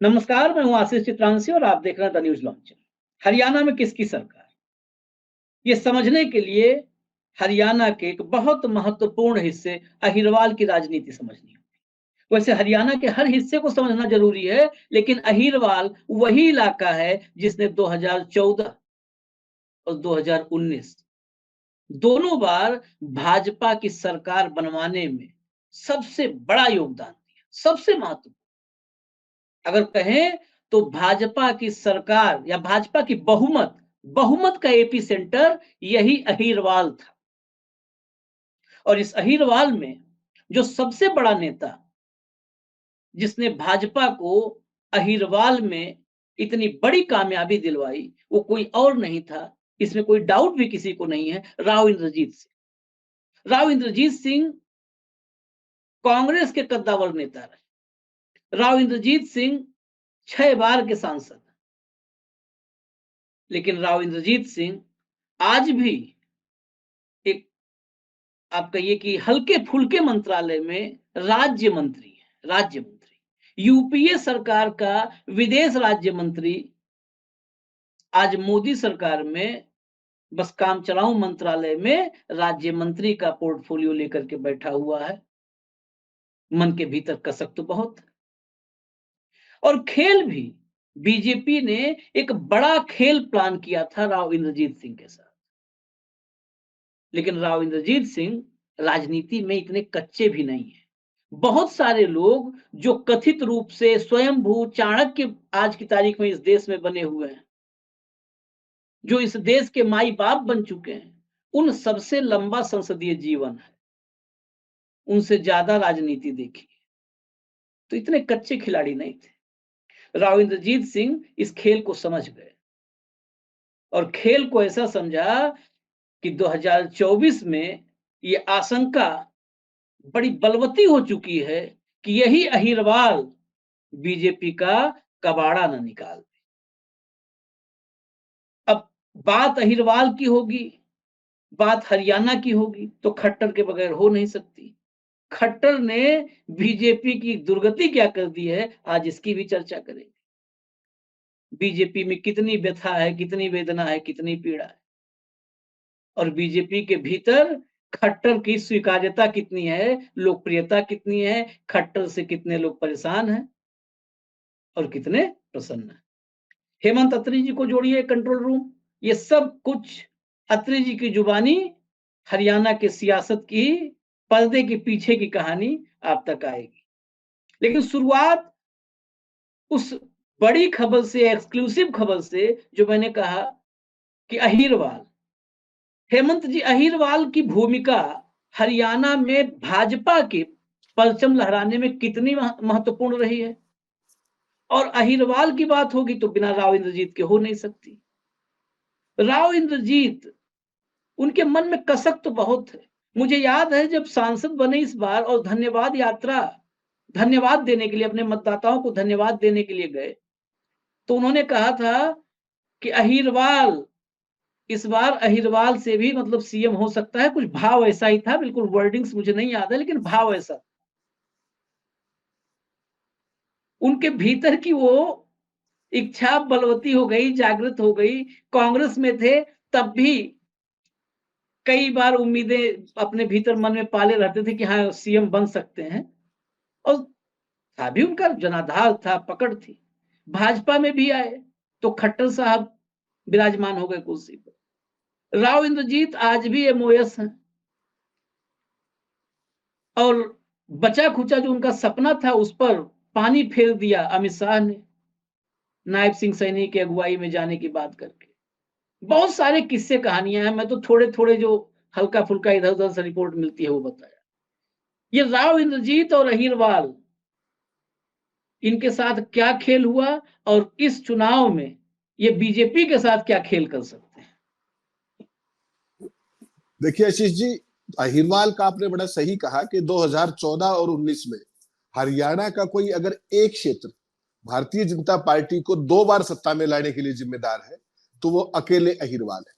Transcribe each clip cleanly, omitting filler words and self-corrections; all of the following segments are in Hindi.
नमस्कार, मैं हूं आशीष चित्रांशी और आप देख रहे हैं द न्यूज लॉन्चर। हरियाणा में किसकी सरकार? ये समझने के लिए हरियाणा के एक बहुत महत्वपूर्ण हिस्से अहिरवाल की राजनीति समझनी होगी। वैसे हरियाणा के हर हिस्से को समझना जरूरी है, लेकिन अहिरवाल वही इलाका है जिसने 2014 और 2019 दोनों बार भाजपा की सरकार बनवाने में सबसे बड़ा योगदान दिया, सबसे महत्वपूर्ण। अगर कहें तो भाजपा की सरकार या भाजपा की बहुमत बहुमत का एपी सेंटर यही अहिरवाल था। और इस अहिरवाल में जो सबसे बड़ा नेता जिसने भाजपा को अहिरवाल में इतनी बड़ी कामयाबी दिलवाई, वो कोई और नहीं था, इसमें कोई डाउट भी किसी को नहीं है, राव इंद्रजीत सिंह। राव इंद्रजीत सिंह कांग्रेस के कद्दावर नेता रहे। राव इंद्रजीत सिंह 6 बार के सांसद, लेकिन राव इंद्रजीत सिंह आज भी एक, आप कहिए कि हल्के फुल्के मंत्रालय में राज्य मंत्री है। राज्य मंत्री, यूपीए सरकार का विदेश राज्य मंत्री आज मोदी सरकार में बस काम चलाऊ मंत्रालय में राज्य मंत्री का पोर्टफोलियो लेकर के बैठा हुआ है। मन के भीतर कसक तो बहुत है। और खेल भी, बीजेपी ने एक बड़ा खेल प्लान किया था राव इंद्रजीत सिंह के साथ, लेकिन राव इंद्रजीत सिंह राजनीति में इतने कच्चे भी नहीं है। बहुत सारे लोग जो कथित रूप से स्वयंभू चाणक्य आज की तारीख में इस देश में बने हुए हैं, जो इस देश के माई बाप बन चुके हैं, उन सबसे लंबा संसदीय जीवन है, उनसे ज्यादा राजनीति देखी, तो इतने कच्चे खिलाड़ी नहीं थे। राव इंद्रजीत सिंह इस खेल को समझ गए और खेल को ऐसा समझा कि 2024 में ये आशंका बड़ी बलवती हो चुकी है कि यही अहिरवाल बीजेपी का कबाड़ा न निकाल दे। अब बात अहिरवाल की होगी, बात हरियाणा की होगी, तो खट्टर के बगैर हो नहीं सकती। खट्टर ने बीजेपी की दुर्गति क्या कर दी है, आज इसकी भी चर्चा करेंगे। बीजेपी में कितनी व्यथा है, कितनी वेदना है, कितनी पीड़ा है, और बीजेपी के भीतर खट्टर की स्वीकार्यता कितनी है, लोकप्रियता कितनी है, खट्टर से कितने लोग परेशान हैं और कितने प्रसन्न हैं। हेमंत अत्री जी को जोड़िए कंट्रोल रूम, ये सब कुछ अत्री जी की जुबानी हरियाणा के सियासत की पर्दे के पीछे की कहानी आप तक आएगी। लेकिन शुरुआत उस बड़ी खबर से, एक्सक्लूसिव खबर से, जो मैंने कहा कि अहिरवाल, हेमंत जी अहिरवाल की भूमिका हरियाणा में भाजपा के परचम लहराने में कितनी महत्वपूर्ण रही है। और अहिरवाल की बात होगी तो बिना राव इंद्रजीत के हो नहीं सकती। राव इंद्रजीत, उनके मन में कसक तो बहुत है। मुझे याद है जब सांसद बने इस बार और धन्यवाद यात्रा, धन्यवाद देने के लिए, अपने मतदाताओं को धन्यवाद देने के लिए गए, तो उन्होंने कहा था कि अहिरवाल, इस बार अहिरवाल से भी मतलब सीएम हो सकता है। कुछ भाव ऐसा ही था, बिल्कुल वर्डिंग्स मुझे नहीं याद है, लेकिन भाव ऐसा। उनके भीतर की वो इच्छा बलवती हो गई, जागृत हो गई। कांग्रेस में थे तब भी कई बार उम्मीदें अपने भीतर मन में पाले रहते थे कि हाँ सीएम बन सकते हैं, और था भी उनका जनाधार था, पकड़ थी। भाजपा में भी आए तो खट्टर साहब विराजमान हो गए कुर्सी पर। राव इंद्रजीत आज भी एमओएस हैं, और बचा खुचा जो उनका सपना था उस पर पानी फेर दिया अमित शाह ने, नायब सिंह सैनी की अगुवाई में जाने की बात करके। बहुत सारे किस्से कहानियां हैं, मैं तो थोड़े थोड़े जो हल्का फुल्का इधर उधर से रिपोर्ट मिलती है वो बताया। ये राव इंद्रजीत और अहिरवाल, इनके साथ क्या खेल हुआ, और इस चुनाव में ये बीजेपी के साथ क्या खेल कर सकते हैं। देखिए आशीष जी, अहिरवाल का आपने बड़ा सही कहा कि 2014 और 19 में हरियाणा का कोई अगर एक क्षेत्र भारतीय जनता पार्टी को 2 बार सत्ता में लाने के लिए जिम्मेदार है तो वो अकेले अहिरवाल है।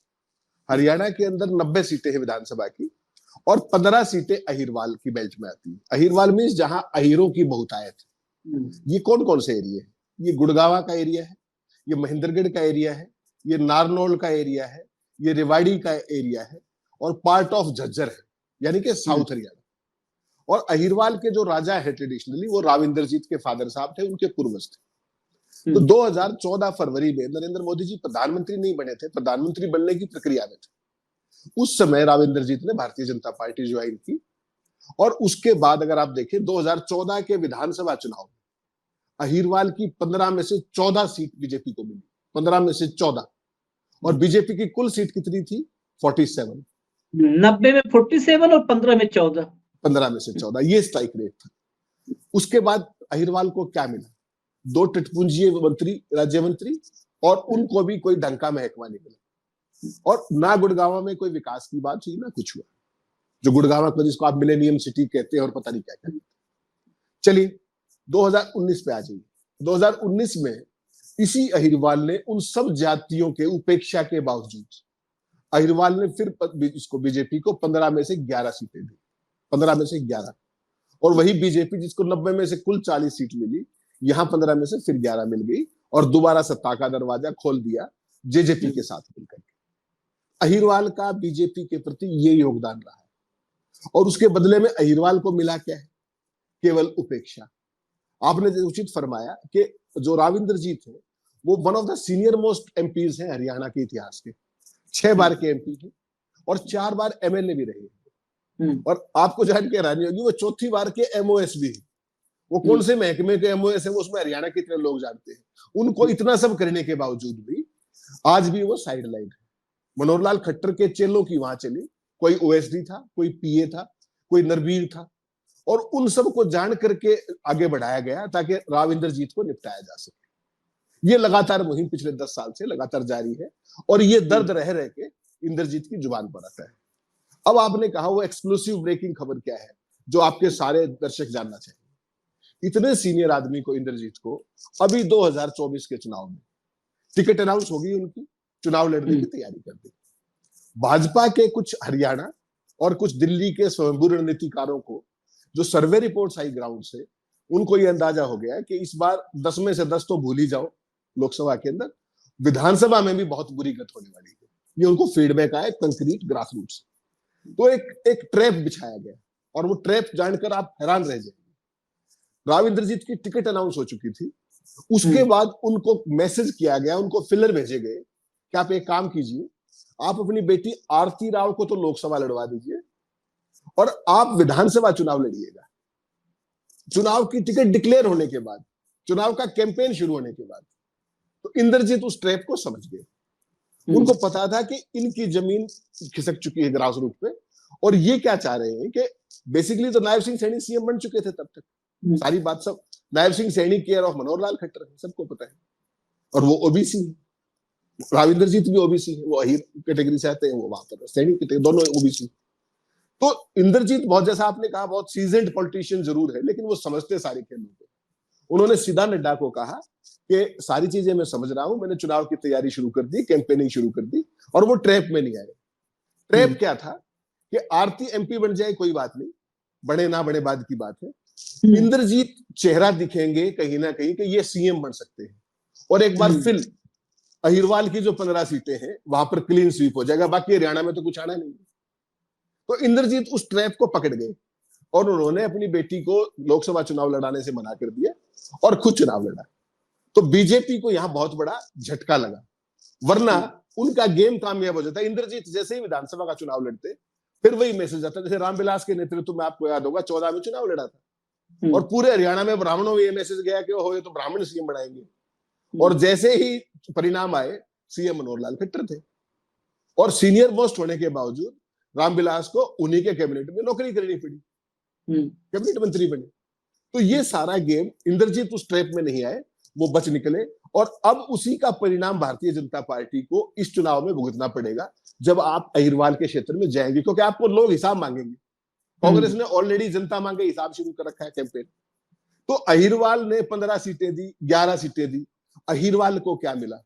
हरियाणा के अंदर 90 सीटें हैं विधानसभा की, और 15 सीटें अहिरवाल की बेल्ट में आती है। अहिरवाल मीन्स जहां अहिरों की बहुतायत है। ये कौन कौन से एरिया है? ये गुड़गावा का एरिया है, ये महेंद्रगढ़ का एरिया है, ये नारनौल का एरिया है, ये रेवाड़ी का एरिया है और पार्ट ऑफ झज्जर है, यानी कि साउथ हरियाणा। और अहिरवाल के जो राजा है ट्रेडिशनली वो राव इंद्रजीत के फादर साहब थे, उनके पूर्वज थे। तो 2014 फरवरी में नरेंद्र मोदी जी प्रधानमंत्री नहीं बने थे, प्रधानमंत्री बनने की प्रक्रिया में थे। उस समय राव इंद्रजीत ने भारतीय जनता पार्टी ज्वाइन की और उसके बाद अगर आप देखें 2014 के विधानसभा चुनाव में अहिरवाल की 15 में से 14 सीट बीजेपी को मिली, 15 में से 14। और बीजेपी की कुल सीट कितनी थी? 47। 90 में 47 और 15 में 14। 15 में से 14 ये स्ट्राइक रेट था। उसके बाद अहिरवाल को क्या मिला? 2 टटपुंजीय मंत्री, राज्य मंत्री, और उनको भी कोई डंका महकमा नहीं मिला। और ना गुड़गांव में कोई विकास की बात हुई, ना कुछ हुआ। जो गुड़गांव को जिसको आप मिलेनियम सिटी कहते हैं और पता नहीं क्या कहते हैं। चलिए 2019 पे आ जाइए। 2019 में इसी अहिरवाल ने उन सब जातियों के उपेक्षा के बावजूद अहिरवाल ने फिर इसको बीजेपी को 15 में से 11 सीटें दी, 15 में से 11। और वही बीजेपी जिसको 90 में से कुल 40 सीट मिली, यहां 15 में से फिर 11 मिल गई और दोबारा सत्ता का दरवाजा खोल दिया जेजेपी के साथ मिलकर। अहिरवाल का बीजेपी के प्रति ये योगदान रहा है और उसके बदले में अहिरवाल को मिला क्या है? केवल उपेक्षा। आपने उचित फरमाया कि जो राव इंद्रजीत है वो one of the senior most MPs हैं हरियाणा के इतिहास के। 6 बार के एमपी हैं और 4 बार एमएलए भी रहे हैं। और आपको जान के हैरानी होगी वो 4थी बार के एमओएस भी है। वो कौन से महकमे के एमओएस है वो उसमें हरियाणा के इतने लोग जानते हैं। उनको इतना सब करने के बावजूद भी आज भी वो साइड लाइन है। मनोहर लाल खट्टर के चेलों की वहां चली, कोई ओएसडी था, कोई पीए था, कोई नरवीर था, और उन सब को जान करके आगे बढ़ाया गया ताकि राव इंद्रजीत को निपटाया जा सके। ये लगातार मुहिम पिछले 10 साल से लगातार जारी है और ये दर्द रह रह के इंद्रजीत की जुबान पर आता है। अब आपने कहा वो एक्सक्लूसिव ब्रेकिंग खबर क्या है जो आपके सारे दर्शक जानना चाहिए। इतने सीनियर आदमी को, इंद्रजीत को, अभी 2024 के चुनाव में टिकट अनाउंस होगी, उनकी चुनाव लड़ने की तैयारी कर दी। भाजपा के कुछ हरियाणा और कुछ दिल्ली के स्वयंभू रणनीतिकारों को जो सर्वे रिपोर्ट्स आई ग्राउंड से, उनको ये अंदाजा हो गया कि इस बार 10 में से 10 तो भूल ही जाओ लोकसभा के अंदर, विधानसभा में भी बहुत बुरी गत होने वाली है। ये उनको फीडबैक आया कंक्रीट ग्रास रूट से। तो एक ट्रैप बिछाया गया और वो ट्रैप जानकर आप हैरान रह जाएंगे। राव इंद्रजीत की टिकट अनाउंस हो चुकी थी, उसके बाद उनको मैसेज किया गया, उनको फिलर भेजे गए कि आप एक काम कीजिए, आप अपनी बेटी आरती राव को तो लोकसभा लड़वा दीजिए और आप विधानसभा चुनाव लड़िएगा। चुनाव की टिकट डिक्लेयर होने के बाद, चुनाव का कैंपेन शुरू होने के बाद, तो इंद्रजीत उस ट्रैप को समझ गए। उनको पता था कि इनकी जमीन खिसक चुकी है ग्रास रूट पे और ये क्या चाह रहे हैं कि बेसिकली तो नायब सिंह सैनी सीएम बन चुके थे तब तक, सारी बात सब नायब सिंह सैनी केयर ऑफ मनोहर लाल खट्टर है, सबको पता है। और वो ओबीसी है, राव इंद्रजीत भी ओबीसी है, वो अहीर कैटेगरी से आते हैं, वो वहां पर सैनी कैटेगरी, दोनों ओबीसी। तो इंद्रजीत बहुत, जैसा आपने कहा, बहुत सीजन्ड पॉलिटिशियन जरूर है, लेकिन वो समझते सारे खेलों को। उन्होंने सीधा नड्डा को कहा कि सारी चीजें मैं समझ रहा हूं, मैंने चुनाव की तैयारी शुरू कर दी, कैंपेनिंग शुरू कर दी, और वो ट्रैप में नहीं आए। ट्रैप क्या था कि आरती एमपी बन जाए कोई बात नहीं, बड़े ना बड़े बाद की बात है, इंद्रजीत चेहरा दिखेंगे कहीं ना कहीं कि ये सीएम बन सकते हैं और एक बार फिर अहिरवाल की जो 15 सीटें हैं वहां पर क्लीन स्वीप हो जाएगा, बाकी हरियाणा में तो कुछ आना नहीं। तो इंद्रजीत उस ट्रैप को पकड़ गए और उन्होंने अपनी बेटी को लोकसभा चुनाव लड़ाने से मना कर दिया और खुद चुनाव लड़ा। तो बीजेपी को यहां बहुत बड़ा झटका लगा, वरना उनका गेम कामयाब हो जाता। इंद्रजीत जैसे ही विधानसभा का चुनाव लड़ते फिर वही मैसेज आता, जैसे रामविलास के नेतृत्व में आपको याद होगा 14 में चुनाव लड़ा था और पूरे हरियाणा में ब्राह्मणों में ये मैसेज गया कि हो ये तो ब्राह्मण सीएम बनाएंगे। और जैसे ही परिणाम आए, सीएम मनोहर लाल खट्टर थे और सीनियर मोस्ट होने के बावजूद रामविलास को उन्हीं के कैबिनेट में नौकरी करनी पड़ी, कैबिनेट मंत्री बने। तो ये सारा गेम, इंद्रजीत उस ट्रैप में नहीं आए, वो बच निकले और अब उसी का परिणाम भारतीय जनता पार्टी को इस चुनाव में भुगतना पड़ेगा जब आप अहिरवाल के क्षेत्र में जाएंगे, क्योंकि आपको लोग हिसाब मांगेंगे। कांग्रेस ने ऑलरेडी जनता मांगे हिसाब शुरू कर रखा है कैंपेन। तो अहिरवाल ने 15 सीटें दी, 11 सीटें दी, अहिरवाल को क्या मिला?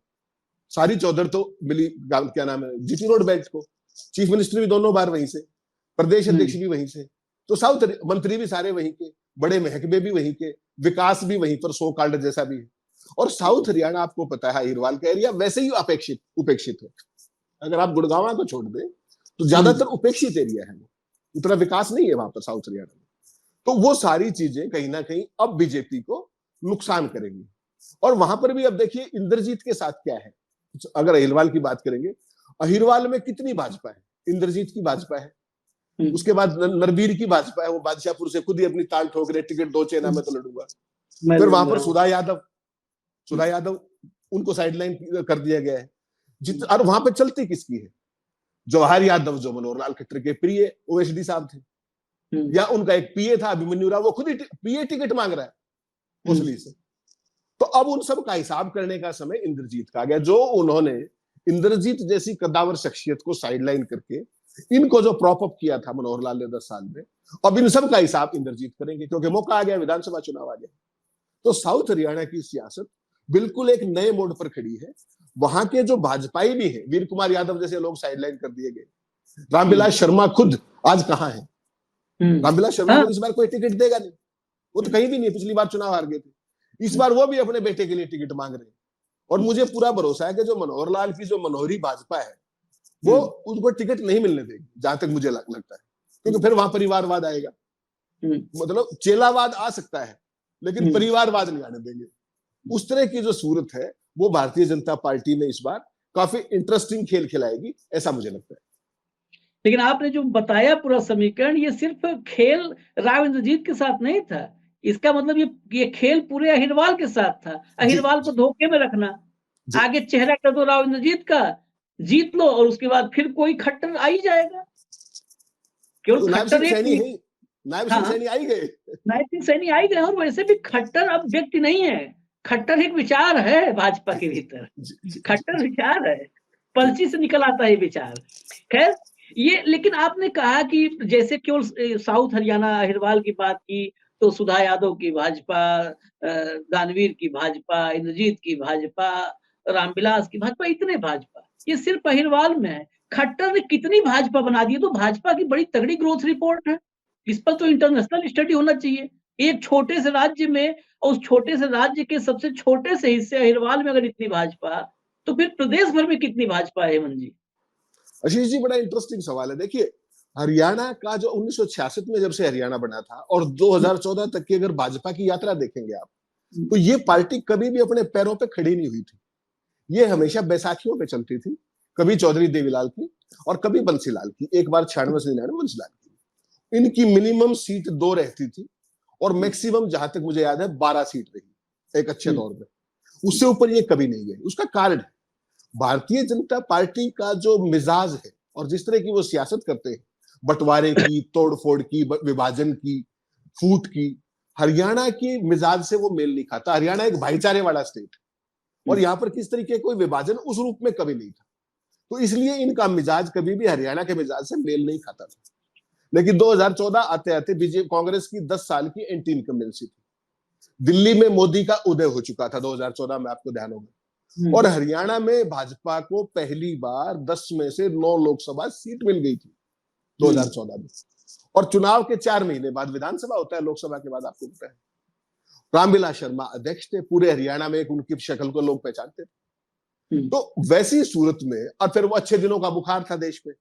सारी चौधर तो मिली, क्या नाम है, जीटी रोड बेल्ट को। चीफ मिनिस्टर भी दोनों बार वहीं से, प्रदेश अध्यक्ष भी वहीं से, तो साउथ मंत्री भी सारे वहीं के, बड़े महकमे भी वहीं के, विकास भी वहीं पर, सो कॉल्ड जैसा भी है। और साउथ हरियाणा आपको पता है अहिरवाल का एरिया वैसे ही अपेक्षित उपेक्षित है। अगर आप गुड़गांव को छोड़ दें तो ज्यादातर उपेक्षित एरिया है, वो उतना विकास नहीं है वहां पर साउथ हरियाणा में। तो वो सारी चीजें कहीं ना कहीं अब बीजेपी को नुकसान करेंगी। और वहां पर भी अब देखिए इंद्रजीत के साथ क्या है। अगर अहिरवाल की बात करेंगे, अहिरवाल में कितनी भाजपा है, इंद्रजीत की भाजपा है, उसके बाद नरवीर की भाजपा है, वो बादशाहपुर से खुद ही अपनी ताल ठोक रहे, टिकट दो चेना में तो लड़ूंगा। फिर वहां पर सुधा यादव उनको साइडलाइन कर दिया गया है। और वहां पर चलती किसकी है? जवाहर यादव जो मनोहर लाल खट्टर के प्रिय ओएसडी साहब थे, या उनका एक पीए था अभिमन्यु राव, वो खुद ही पीए टिकट मांग रहा है कोसली से। तो अब उन सब का हिसाब करने का समय इंद्रजीत का आ गया, जो उन्होंने इंद्रजीत जैसी कद्दावर शख्सियत को साइडलाइन करके इनको जो प्रॉप अप किया था मनोहर लाल ने 10 साल में, अब इन सब का हिसाब इंद्रजीत करेंगे, क्योंकि मौका आ गया, विधानसभा चुनाव आ गया। तो साउथ हरियाणा की सियासत बिल्कुल एक नए मोड़ पर खड़ी है। वहां के जो भाजपाई भी है, वीर कुमार यादव जैसे लोग साइडलाइन कर दिए गए, रामविलास शर्मा खुद आज कहां है? रामविलास शर्मा को इस बार कोई टिकट देगा नहीं, वो तो कहीं भी नहीं, पिछली बार चुनाव हार गए थे। इस बार वो भी अपने बेटे के लिए टिकट मांग रहे हैं। और मुझे पूरा भरोसा है कि जो मनोहर लाल की जो मनोहरी भाजपा है वो उनको टिकट नहीं मिलने देगी, जहां तक मुझे लगता है, क्योंकि फिर वहां परिवारवाद आएगा। मतलब चेलावाद आ सकता है लेकिन परिवारवाद नहीं आने देंगे। उस तरह की जो सूरत है वो भारतीय जनता पार्टी में इस बार काफी इंटरेस्टिंग खेल खिलाएगी, ऐसा मुझे लगता है। लेकिन आपने जो बताया पूरा समीकरण, ये सिर्फ खेल राव इंद्रजीत के साथ नहीं था, इसका मतलब ये खेल पूरे अहिरवाल के साथ था। अहिरवाल को धोखे में रखना, आगे चेहरा कर दो राव इंद्रजीत का, जीत लो, और उसके बाद फिर कोई खट्टर आ ही जाएगा। केवल खट्टर एक नायब सिंह सैनी आई गए, नायब सिंह सैनी आई गए। और वैसे भी खट्टर अब व्यक्ति नहीं है, खट्टर एक विचार है भाजपा के भीतर। खट्टर विचार है, पलची से निकल आता है विचार। खैर ये, लेकिन आपने कहा कि जैसे केवल साउथ हरियाणा अहिरवाल की बात की तो सुधा यादव की भाजपा, दानवीर की भाजपा, इंद्रजीत की भाजपा, रामविलास की भाजपा, इतने भाजपा, ये सिर्फ अहिरवाल में है। खट्टर ने कितनी भाजपा बना दी, तो भाजपा की बड़ी तगड़ी ग्रोथ रिपोर्ट है। इस पर तो इंटरनेशनल स्टडी होना चाहिए। एक छोटे से राज्य में, और उस छोटे से राज्य के सबसे छोटे से हिस्से अहिरवाल में अगर इतनी भाजपा, तो फिर प्रदेश भर में कितनी भाजपा है? हेमंत जी, आशीष जी, बड़ा इंटरेस्टिंग सवाल है। देखिए हरियाणा का जो 1966 में जब से हरियाणा बना था और 2014 तक की अगर भाजपा की यात्रा देखेंगे आप, तो ये पार्टी कभी भी अपने पैरों पे खड़ी नहीं हुई थी। ये हमेशा बैसाखियों पे चलती थी, कभी चौधरी देवीलाल की और कभी बंसीलाल की, एक बार 96 से 99 बंसीलाल की। इनकी मिनिमम सीट 2 रहती थी और मैक्सिमम जहां तक मुझे याद है 12 सीट रही एक अच्छे दौर में। उससे ऊपर ये कभी नहीं गए। उसका कारण है भारतीय जनता पार्टी का जो मिजाज है और जिस तरह की वो सियासत करते हैं, बंटवारे की, तोड़फोड़ की, विभाजन की, फूट की, हरियाणा की मिजाज से वो मेल नहीं खाता। हरियाणा एक भाईचारे वाला स्टेट और यहाँ पर किस तरीके कोई विभाजन उस रूप में कभी नहीं था, तो इसलिए इनका मिजाज कभी भी हरियाणा के मिजाज से मेल नहीं खाता था। लेकिन 2014 आते आते बीजेपी कांग्रेस की 10 साल की एंटी इनकम्बेंसी थी। दिल्ली में मोदी का उदय हो चुका था 2014 में, आपको ध्यान होगा, और हरियाणा में भाजपा को पहली बार 10 में से 9 लोकसभा सीट मिल गई थी 2014 में। और चुनाव के 4 महीने बाद विधानसभा होता है, लोकसभा के बाद आपको पता है। रामविलास शर्मा अध्यक्ष थे, पूरे हरियाणा में एक उनकी शक्ल को लोग पहचानते थे। तो वैसी सूरत में, और फिर वो अच्छे दिनों का बुखार था देश में,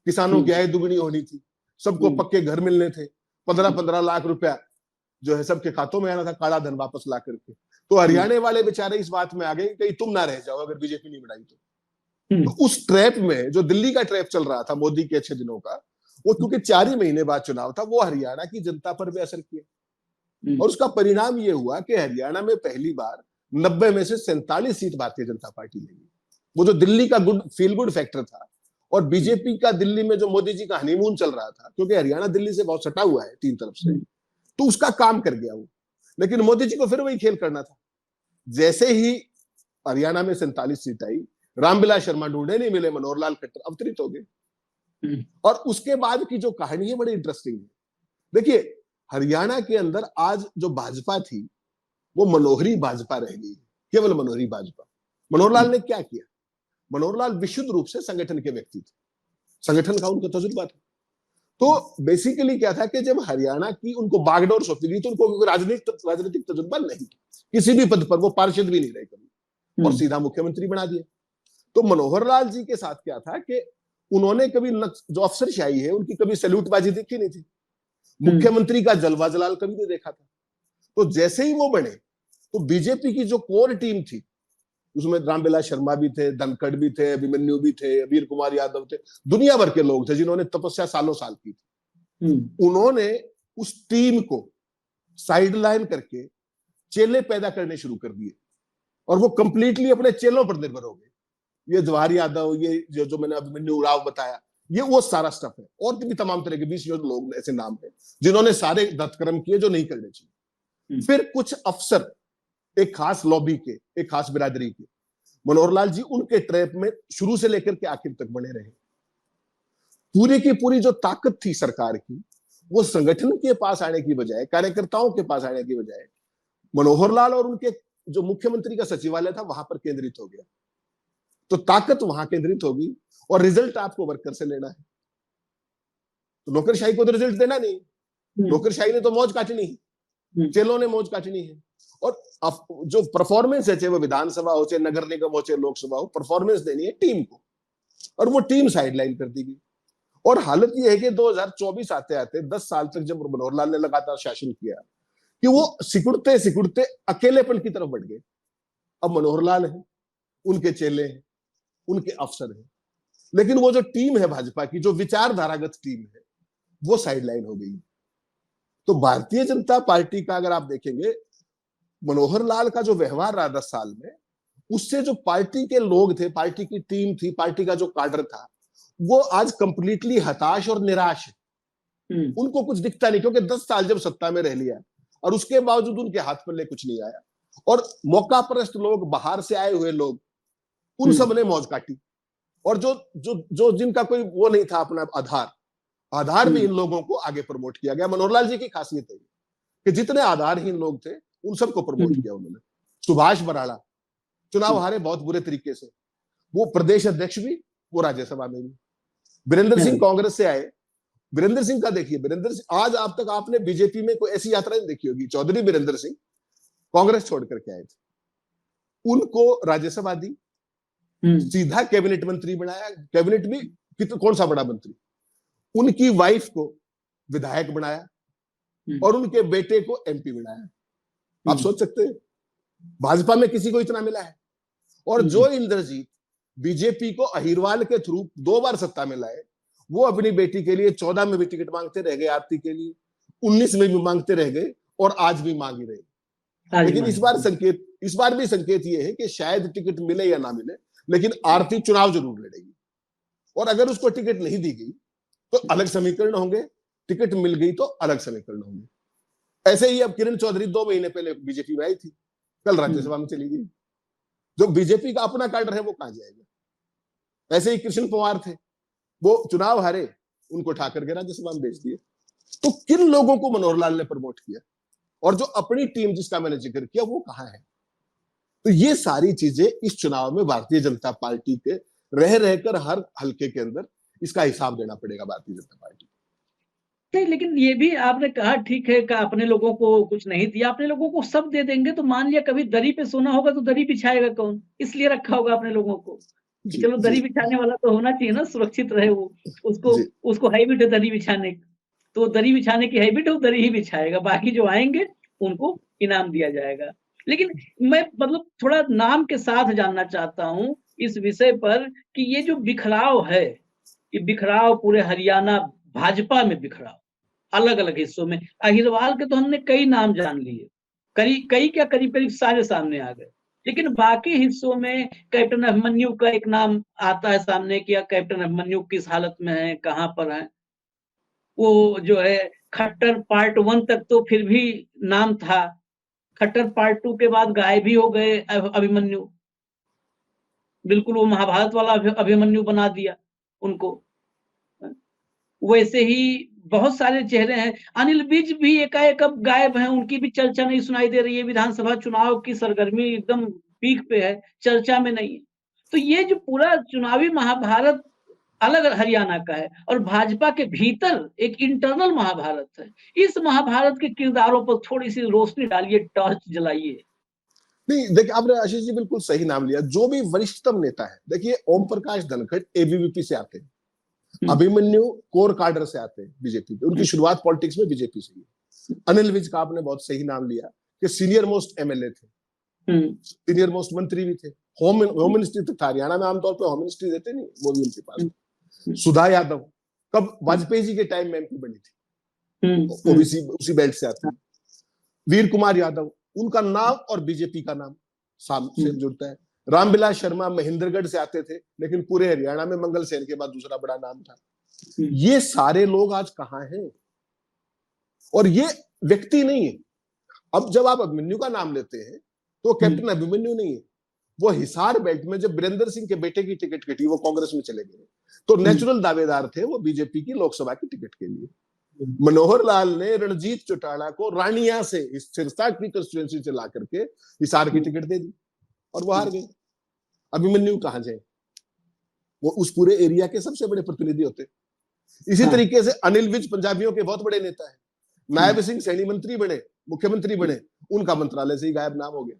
किसानों की आय दुगनी होनी थी, सबको पक्के घर मिलने थे, 15-15 लाख रुपया जो है सबके खातों में आना था, काला धन वापस ला करके। तो हरियाणा वाले बेचारे इस बात में आ गए कि तुम ना रह जाओ अगर बीजेपी नहीं बढ़ाई तो उस ट्रैप में, जो दिल्ली का ट्रैप चल रहा था मोदी के अच्छे दिनों का, वो क्योंकि 4 ही महीने बाद चुनाव था, वो हरियाणा की जनता पर भी असर किया। और उसका परिणाम ये हुआ कि हरियाणा में पहली बार 90 में से 47 सीट भारतीय जनता पार्टी लेगी। वो जो दिल्ली का फील गुड फैक्टर था, और बीजेपी का दिल्ली में जो मोदी जी का हनीमून चल रहा था, क्योंकि हरियाणा दिल्ली से बहुत सटा हुआ है 3 तरफ से, तो उसका काम कर गया वो। लेकिन मोदी जी को फिर वही खेल करना था। जैसे ही हरियाणा में 47 सीट आई, रामविलास शर्मा ढूंढे नहीं मिले, मनोहर लाल खट्टर अवतरित हो गए। और उसके बाद की जो कहानी है बड़ी इंटरेस्टिंग है। देखिए हरियाणा के अंदर आज जो भाजपा थी वो मनोहरी भाजपा रह गई, केवल मनोहरी भाजपा। मनोहर लाल ने क्या किया? मनोहर लाल विशुद्ध रूप से संगठन के व्यक्ति थे, संगठन का उनका तजुर्बा था। तो बेसिकली क्या था कि जब हरियाणा की उनको बागडोर सौंपी गई तो उनको राजनीतिक तजुर्बा नहीं, किसी भी पद पर वो पार्षद भी नहीं रहे कभी, और सीधा मुख्यमंत्री बना दिया। तो मनोहर लाल जी के साथ क्या था कि उन्होंने कभी जो अफसरशाही है उनकी कभी सैल्यूटबाजी देखी नहीं थी, मुख्यमंत्री का जलवा जलाल कभी नहीं देखा था। तो जैसे ही वो बने तो बीजेपी की जो कोर टीम थी उसमें रामविलास शर्मा भी थे, धनखड़ भी थे, अभिमन्यु भी थे, वीर कुमार यादव थे, दुनिया भर के लोग थे जिन्होंने तपस्या सालों साल की थी। उन्होंने उस टीम को साइडलाइन करके चेले पैदा करने शुरू कर दिए और वो कंप्लीटली अपने चेलों पर निर्भर हो गए। ये जवाहर यादव, ये जो मैंने अभिमन्यु राव बताया, ये वो सारा स्टफ है। और भी तमाम तरह के 20 लोग ऐसे नाम है जिन्होंने सारे दत्तकर्म किए जो नहीं करने चाहिए। फिर कुछ अफसर एक खास लॉबी के, एक खास बिरादरी के, मनोहर लाल जी उनके ट्रैप में शुरू से लेकर के आखिर तक बने रहे। पूरी की पूरी जो ताकत थी सरकार की वो संगठन के पास आने की बजाय, कार्यकर्ताओं के पास आने की बजाय मनोहर लाल और उनके जो मुख्यमंत्री का सचिवालय था वहां पर केंद्रित हो गया। तो ताकत वहां केंद्रित होगी और रिजल्ट आपको वर्कर से लेना है। तो नौकरशाही को तो रिजल्ट देना नहीं, नौकरशाही ने तो मौज काटनी है, चेलों ने मौज काटनी है। और जो परफॉर्मेंस है, चाहे वो विधानसभा हो, चाहे नगर निगम हो, चाहे लोकसभा हो, परफॉर्मेंस देनी है टीम को, और वो टीम साइडलाइन कर दी गई। और हालत ये है कि 2024 आते आते 10 साल तक जब मनोहर लाल ने लगातार शासन किया कि वो सिकुड़ते सिकुड़ते अकेलेपन की तरफ बढ़ गए। अब मनोहर लाल है, उनके चेले हैं, उनके अफसर हैं, लेकिन वो जो टीम है भाजपा की, जो विचारधारागत टीम है, वो साइडलाइन हो गई। तो भारतीय जनता पार्टी का अगर आप देखेंगे, मनोहर लाल का जो व्यवहार रहा 10 साल में, उससे जो पार्टी के लोग थे, पार्टी की टीम थी, पार्टी का जो काडर था, वो आज कंप्लीटली हताश और निराश है। उनको कुछ दिखता नहीं, क्योंकि 10 साल जब सत्ता में रह लिया और उसके बावजूद उनके हाथ पल्ले कुछ नहीं आया। और मौका परस्त लोग, बाहर से आए हुए लोग, उन सब ने मौज काटी। और जो जो जो जिनका कोई वो नहीं था अपना आधार में इन लोगों को आगे प्रमोट किया गया। मनोहर लाल जी की खासियत है कि जितने आधारहीन लोग थे उन सबको प्रमोट किया उन्होंने। सुभाष बराड़ा चुनाव हारे बहुत बुरे तरीके से, वो प्रदेश अध्यक्ष भी, वो राज्यसभा में भी। वीरेंद्र सिंह कांग्रेस से आए, वीरेंद्र सिंह का देखिए, वीरेंद्र सिंह आज आप तक आपने बीजेपी में कोई ऐसी यात्रा नहीं देखी होगी। चौधरी वीरेंद्र सिंह कांग्रेस छोड़ करके आए थे, उनको राज्यसभा दी, सीधा कैबिनेट मंत्री बनाया। कैबिनेट भी कौन सा बड़ा मंत्री, उनकी वाइफ को विधायक बनाया और उनके बेटे को एमपी बनाया। आप सोच सकते हैं भाजपा में किसी को इतना मिला है। और जो इंद्रजीत बीजेपी को अहिरवाल के थ्रू 2 बार सत्ता में लाए, वो अपनी बेटी के लिए 14 में भी टिकट मांगते रह गए, आरती के लिए 19 में भी मांगते रह गए और आज भी मांग ही रहे। लेकिन इस बार भी संकेत ये है कि शायद टिकट मिले या ना मिले, लेकिन आरती चुनाव जरूर लड़ेगी। और अगर उसको टिकट नहीं दी गई तो अलग समीकरण होंगे, टिकट मिल गई तो अलग समीकरण होंगे। ऐसे ही अब किरण चौधरी 2 महीने पहले बीजेपी में आई थी, कल राज्यसभा में चली गई। जो बीजेपी का अपना काडर है वो कहां जाएगा। ऐसे ही कृष्ण पवार थे, वो चुनाव हारे, उनको उठा करके राज्यसभा में भेज दिए। तो किन लोगों को मनोहर लाल ने प्रमोट किया और जो अपनी टीम जिसका मैंने जिक्र किया वो कहां है। तो ये सारी चीजें इस चुनाव में भारतीय जनता पार्टी के रह रहकर हर हल्के के अंदर इसका हिसाब देना पड़ेगा भारतीय जनता पार्टी। नहीं, लेकिन ये भी आपने कहा ठीक है कि अपने लोगों को कुछ नहीं दिया, अपने लोगों को सब दे देंगे तो मान लिया कभी दरी पे सोना होगा तो दरी बिछाएगा कौन, इसलिए रखा होगा अपने लोगों को। चलो दरी बिछाने वाला तो होना चाहिए ना, सुरक्षित रहे वो, उसको हैबिट है दरी बिछाने की, तो दरी बिछाने की हैबिट है, वो दरी ही बिछाएगा, बाकी जो आएंगे उनको इनाम दिया जाएगा। लेकिन मैं मतलब थोड़ा नाम के साथ जानना चाहता हूँ इस विषय पर कि ये जो बिखराव है, ये बिखराव पूरे हरियाणा भाजपा में बिखराव, अलग अलग हिस्सों में। अहिरवाल के तो हमने कई नाम जान लिए, करीब सारे सामने आ गए, लेकिन बाकी हिस्सों में कैप्टन अभिमन्यु का एक नाम आता है सामने कि कैप्टन अभिमन्यु किस हालत में है, कहां पर है। वो जो है खट्टर पार्ट 1 तक तो फिर भी नाम था, खट्टर पार्ट 2 के बाद गायब भी हो गए अभिमन्यु, बिल्कुल वो महाभारत वाला अभिमन्यु बना दिया उनको। वैसे ही बहुत सारे चेहरे हैं। अनिल विज भी एकाएक अब गायब हैं, उनकी भी चर्चा नहीं सुनाई दे रही है। विधानसभा चुनाव की सरगर्मी एकदम पीक पे है, चर्चा में नहीं है। तो ये जो पूरा चुनावी महाभारत अलग हरियाणा का है, और भाजपा के भीतर एक इंटरनल महाभारत है। इस महाभारत के किरदारों पर थोड़ी सी रोशनी डालिए, टॉर्च जलाइए। नहीं, देखिए आपने आशीष जी बिल्कुल सही नाम लिया। जो भी वरिष्ठतम नेता है, देखिए ओम प्रकाश धनखड़ एबीवीपी से आते हैं, अभिमन्यु कोर काडर से आते हैं बीजेपी के, उनकी शुरुआत पॉलिटिक्स में बीजेपी से ही। अनिल विज का आपने बहुत सही नाम लिया कि सीनियर मोस्ट एमएलए थे, सीनियर मोस्ट मंत्री भी थे, होम मिनिस्ट्री तक था। हरियाणा में आमतौर पर होम मिनिस्ट्री देते नहीं, वो भी उनके पास। सुधा यादव कब वाजपेयी जी के टाइम में एमपी बनी थी, वो भी उसी बेल्ट से आती है। वीर कुमार यादव, उनका नाम और बीजेपी का नाम से जुड़ता है। रामविलास शर्मा महेंद्रगढ़ से आते थे, लेकिन पूरे हरियाणा में मंगल सेन के बाद दूसरा बड़ा नाम था। ये सारे लोग आज कहां हैं? और ये व्यक्ति नहीं है। अब जब आप अभिमन्यु का नाम लेते हैं तो कैप्टन अभिमन्यु नहीं है, वो हिसार बेल्ट में जब वीरेंद्र सिंह के बेटे की टिकट कटी, वो कांग्रेस में चले गए, तो नेचुरल दावेदार थे वो बीजेपी की लोकसभा की टिकट के लिए। मनोहर लाल ने रणजीत चौटाला को रानिया से, सिरसा की कंस्टिट्यूएंसी से ला करके हिसार की टिकट दे दी और वो हार गए। अभिमन्यु कहां जाए? वो उस पूरे एरिया के सबसे बड़े प्रतिनिधि होते। इसी तरीके से अनिल विज पंजाबियों के बहुत बड़े नेता है। नायब सिंह सैनी मंत्री बने, मुख्यमंत्री बने, उनका मंत्रालय से ही गायब नाम हो गया।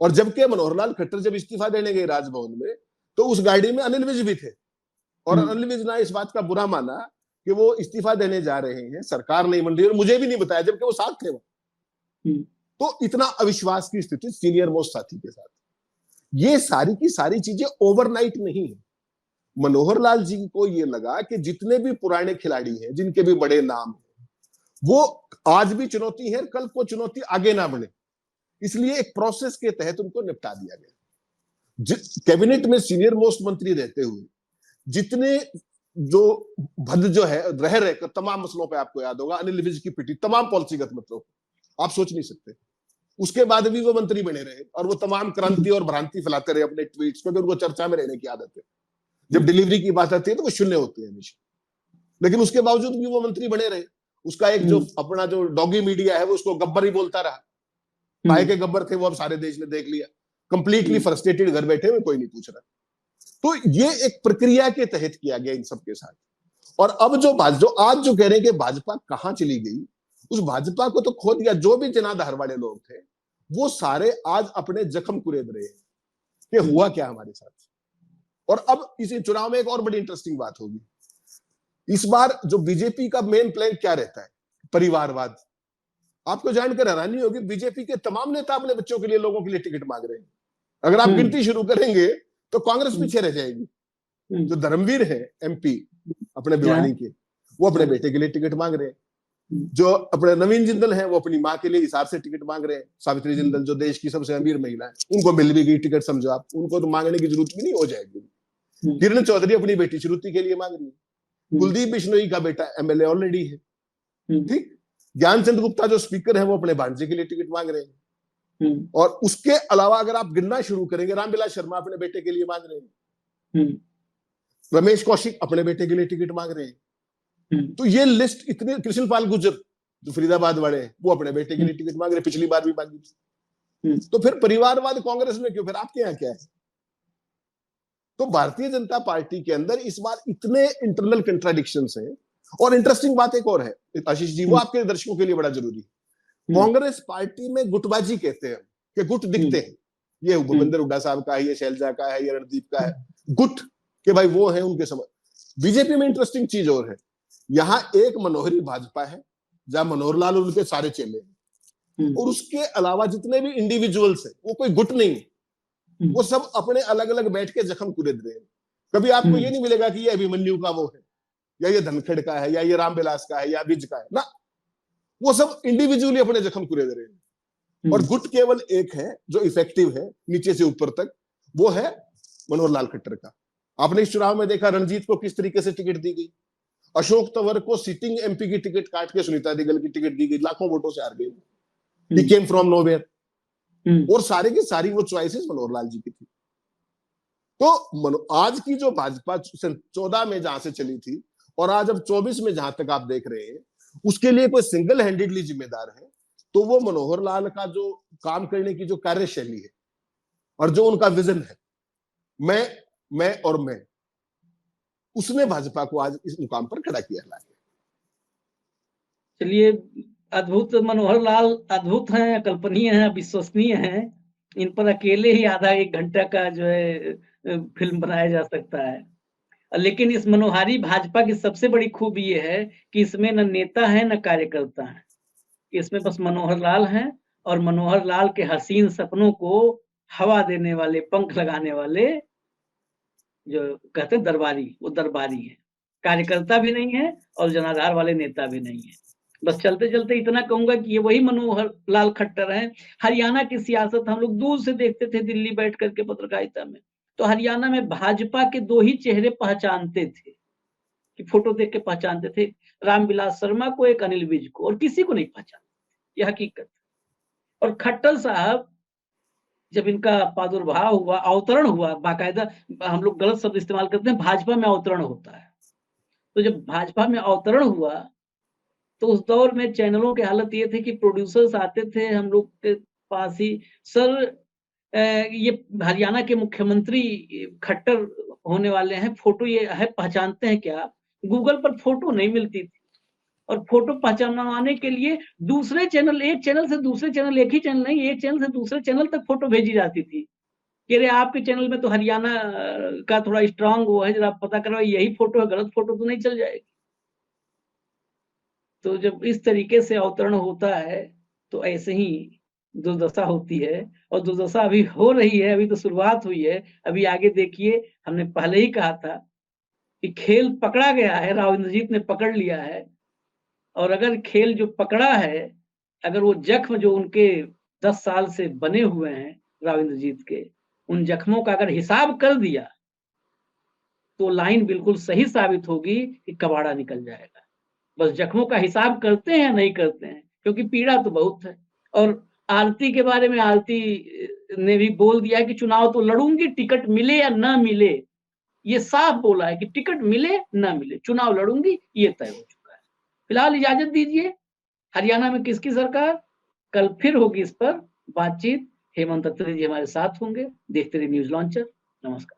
और जबकि मनोहर लाल खट्टर जब इस्तीफा देने गए राजभवन में, तो उस गाड़ी में अनिल विज भी थे, और अनिल विज ने इस बात का बुरा माना कि वो इस्तीफा देने जा रहे हैं, सरकार नहीं बन रही, और मुझे भी नहीं बताया, जबकि वो साथ थे वो। तो इतना अविश्वास की स्थिति सीनियर मोस्ट साथी के साथ। ये सारी की सारी चीजें ओवरनाइट नहीं है। मनोहर लाल जी को ये लगा कि जितने भी पुराने खिलाड़ी हैं, जिनके भी बड़े नाम हैं, वो आज भी चुनौती है, कल को चुनौती आगे ना बढ़े, इसलिए एक प्रोसेस के तहत उनको निपटा दिया गया। कैबिनेट में सीनियर मोस्ट मंत्री रहते हुए जितने जो भद जो है रह रहे तमाम मसलों पे, आपको याद होगा अनिल विज की पिटी तमाम पॉलिसीगत मतलब आप सोच नहीं सकते, उसके बाद भी वो मंत्री बने रहे और वो तमाम क्रांति और भ्रांति फैलाते रहे अपने ट्वीट्स, क्योंकि उनको चर्चा में रहने की आदत है। जब डिलीवरी की बात आती है तो वो शून्य होते हैं हमेशा, लेकिन उसके बावजूद भी वो मंत्री बने रहे। उसका एक जो अपना जो डॉगी मीडिया है वो उसको गब्बर ही बोलता रहा। पाए के गब्बर थे वो, अब सारे देश ने देख लिया, कंप्लीटली फ्रस्ट्रेटेड, घर बैठे हुए, कोई नहीं पूछ रहा। तो ये एक प्रक्रिया के तहत किया गया इन सबके साथ। और अब जो आज जो कह रहे हैं कि भाजपा कहां चली गई, उस भाजपा को तो खो दिया। जो भी जनाधार वाले लोग थे वो सारे आज अपने जख्म कुरेद रहे हैं कि हुआ क्या हमारे साथ। और अब इसी चुनाव में एक और बड़ी इंटरेस्टिंग बात होगी। इस बार जो बीजेपी का मेन प्लान क्या रहता है? परिवारवाद। आपको जानकर हैरानी होगी, बीजेपी के तमाम नेता अपने बच्चों के लिए, लोगों के लिए टिकट मांग रहे हैं। अगर आप गिनती शुरू करेंगे तो कांग्रेस पीछे रह जाएगी। जो धर्मवीर है एमपी अपने भिवानी के, वो अपने बेटे के लिए टिकट मांग रहे हैं। जो अपने नवीन जिंदल है वो अपनी माँ के लिए हिसार से टिकट मांग रहे हैं। सावित्री जिंदल जो देश की सबसे अमीर महिला है, उनको मिल भी गई टिकट, समझो आप, उनको तो मांगने की जरूरत भी नहीं, हो जाएगी। किरण चौधरी अपनी बेटी श्रुति के लिए मांग रही है। कुलदीप बिश्नोई का बेटा एमएलए ऑलरेडी है, ठीक। ज्ञानचंद गुप्ता जो स्पीकर है वो अपने भांजे के लिए टिकट मांग रहे हैं। और उसके अलावा अगर आप गिनना शुरू करेंगे, रामविलास शर्मा अपने बेटे के लिए मांग रहे हैं, रमेश कौशिक अपने बेटे के लिए टिकट मांग रहे हैं। तो ये लिस्ट इतने, कृष्णपाल गुर्जर जो फरीदाबाद वाले हैं वो अपने बेटे के लिए टिकट मांग रहे हैं, पिछली बार भी मांगी थी। तो फिर परिवारवाद कांग्रेस में क्यों? फिर आपके यहाँ क्या है? तो भारतीय जनता पार्टी के अंदर इस बार इतने इंटरनल कंट्राडिक्शंस हैं। और इंटरेस्टिंग बात एक और है आशीष जी, वो आपके दर्शकों के लिए बड़ा जरूरी है। कांग्रेस पार्टी में गुटबाजी कहते हैं कि गुट दिखते हैं, ये भूपेंद्र हुड्डा साहब का है, ये शैलजा का है, ये रणदीप का है, गुट के भाई वो है उनके समझ। बीजेपी में इंटरेस्टिंग चीज और है, यहां एक मनोहरी भाजपा है जहां मनोहर लाल और उनके सारे चेले हैं, और उसके अलावा जितने भी इंडिविजुअल्स हैं वो कोई गुट नहीं है, वो सब अपने अलग अलग बैठ के जख्म कुरेद रहे हैं। कभी आपको ये नहीं मिलेगा कि ये अभिमन्यु का वो है, या ये धनखड़ का है, या ये रामविलास का है, या विज का है ना, वो सब इंडिविजुअली अपने जख्म कुरेद रहे हैं। और गुट केवल एक है जो इफेक्टिव है नीचे से ऊपर तक, वो है मनोहर लाल खट्टर का। आपने इस चुनाव में देखा रणजीत को किस तरीके से टिकट दी गई, अशोक तंवर को सिटिंग एमपी की टिकट काट के सुनीता दिगल की टिकट दी गई, लाखों वोटों से हार गई, ही केम फ्रॉम नोवेयर। और सारे की सारी वो चॉइसेस मनोहर लाल जी की थी। तो आज की जो भाजपा 14 में जहां से चली थी और आज अब 24 में जहां तक आप देख रहे हैं, उसके लिए कोई सिंगल हैंडेडली जिम्मेदार है तो वो मनोहर लाल का जो काम करने की जो कार्यशैली है और जो उनका विजन है, मैं और मैं, उसने भाजपा को आज इस मुकाम पर खड़ा किया लाके। चलिए, अद्भुत मनोहर लाल अद्भुत हैं, अकल्पनीय हैं, अविश्वसनीय हैं। इन पर अकेले ही आधा 1 घंटा का जो है फ़िल्म बनाया जा सकता है। लेकिन इस मनोहारी भाजपा की सबसे बड़ी खूबी ये है कि इसमें ना नेता है, ना कार्यकर्ता है। इसमें बस मनोहर लाल हैं और मनोहर लाल के हसीन सपनों को हवा देने वाले, पंख लगाने वाले जो कहते हैं दरबारी, वो दरबारी हैं। कार्यकर्ता भी नहीं है और जनाधार वाले नेता भी नहीं है। बस चलते-चलते इतना कहूँगा कि ये वही मनोहर लाल खट्टर हैं। हरियाणा की सियासत हम लोग दूर से देखते थे दिल्ली बैठ कर के पत्रकारिता में। तो हरियाणा में भाजपा के 2 ही चेहरे पहचानते थे, कि फ़ोटो देख के पहचानते थे, रामविलास शर्मा को, एक अनिल विज को, और किसी को नहीं पहचानते। ये हकीकत। और खट्टर साहब जब इनका प्रादुर्भाव हुआ, अवतरण हुआ, बाकायदा हम लोग गलत शब्द इस्तेमाल करते हैं, भाजपा में अवतरण होता है। तो जब भाजपा में अवतरण हुआ, तो उस दौर में चैनलों की हालत ये थी कि प्रोड्यूसर्स आते थे हम लोग के पास ही, सर ये हरियाणा के मुख्यमंत्री खट्टर होने वाले हैं, फ़ोटो ये है, पहचानते हैं क्या? गूगल पर फ़ोटो नहीं मिलती थी। और फ़ोटो पहचानवाने के लिए दूसरे चैनल, एक चैनल से दूसरे चैनल, एक ही चैनल नहीं, एक चैनल से दूसरे चैनल तक फ़ोटो भेजी जाती थी। कि अरे आपके चैनल में तो हरियाणा का थोड़ा स्ट्रॉन्ग वो है, ज़रा आप पता करवाइए, यही फ़ोटो है, गलत फ़ोटो तो नहीं चल जाएगी। तो जब इस तरीके से अवतरण होता है, तो ऐसे ही दुर्दशा होती है, और दुर्दशा अभी हो रही है, अभी तो शुरुआत हुई है। अभी आगे देखिए, हमने पहले ही कहा था कि खेल पकड़ा गया है, राव इंद्रजीत ने पकड़ लिया है। और अगर खेल जो पकड़ा है, अगर वो ज़ख्म जो उनके 10 साल से बने हुए हैं राव इंद्रजीत के, उन ज़ख्मों का अगर हिसाब कर दिया, तो लाइन बिल्कुल सही साबित होगी कि कबाड़ा निकल जाएगा। बस ज़ख्मों का हिसाब करते हैं या नहीं करते हैं, क्योंकि पीड़ा तो बहुत है। और आरती के बारे में आरती ने भी बोल दिया है कि चुनाव तो लड़ूँगी, टिकट मिले या ना मिले। ये साफ बोला है कि टिकट मिले, ना मिले, चुनाव लड़ूँगी, ये तय हो चुका है। फिलहाल इजाज़त दीजिए। हरियाणा में किसकी सरकार? कल फिर होगी इस पर बातचीत। हेमंत अत्री जी हमारे साथ होंगे। देखते रहिए न्यूज़ लॉन्चर। नमस्कार।